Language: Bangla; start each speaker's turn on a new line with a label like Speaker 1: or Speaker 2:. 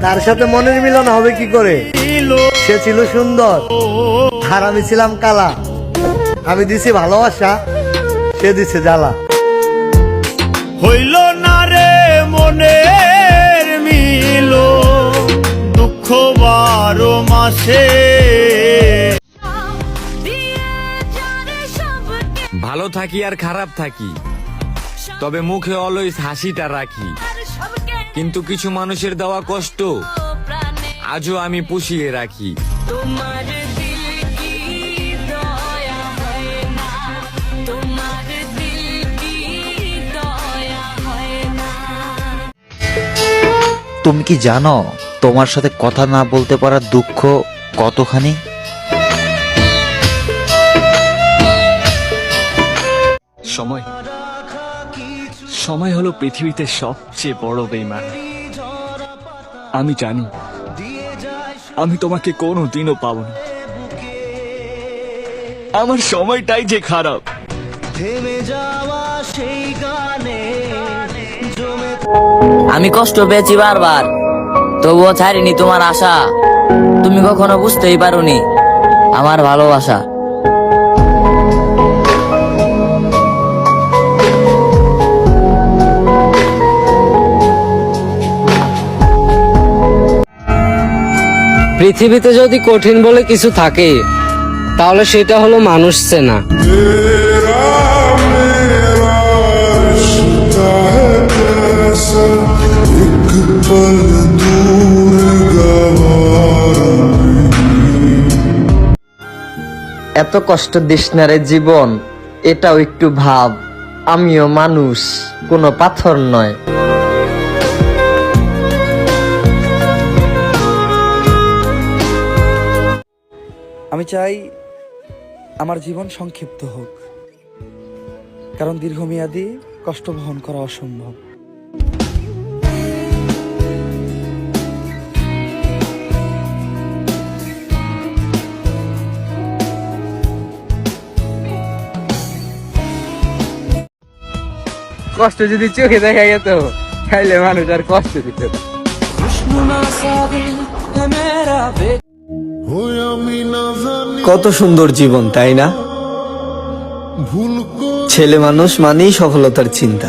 Speaker 1: তার সাথে মনের মিলন হবে কি করে? সে ছিল সুন্দর আর আমি ছিলাম কালা। আমি দিছি ভালোবাসা, সে দিছে জ্বালা।
Speaker 2: হইল না রে মনের মিল, দুঃখ 12 মাসে।
Speaker 3: ভালো থাকি আর খারাপ থাকি, তবে মুখে অলওয়েজ হাসিটা রাখি। কিন্তু কিছু মানুষের দেওয়া কষ্ট আজও আমি পুষিয়ে রাখি।
Speaker 4: তুমি কি জানো তোমার সাথে কথা না বলতে পারার দুঃখ কতখানি?
Speaker 5: সময় সময় হলো পৃথিবীতে সবচেয়ে বড় বেঈমান। আমি জানি আমি তোমাকে কোনোদিনও পাবো না। আমার সময়টাই যে খারাপ।
Speaker 6: আমি কষ্ট পেয়েছি বারবার, তবুও ছাড়িনি তোমার আশা। তুমি কখনো বুঝতেই পারোনি আমার ভালোবাসা।
Speaker 7: পৃথিবীতে যদি কঠিন বলে কিছু থাকে তাহলে সেটা হলো মানুষ চেনা।
Speaker 1: এত কষ্ট দিস না রে জীবন, এটাও একটু ভাব। আমিও মানুষ, কোনো পাথর নয়।
Speaker 8: আমি চাই আমার জীবন সংক্ষিপ্ত হোক, কারণ দীর্ঘমেয়াদী কষ্ট বহন করা অসম্ভব।
Speaker 7: কষ্ট যদি চোখে দেখা যেত তাইলে মানুষ আর কষ্ট দিত না।
Speaker 9: কত সুন্দর জীবন, তাই না? ছেলে মানুষ মানেই সফলতার চিন্তা।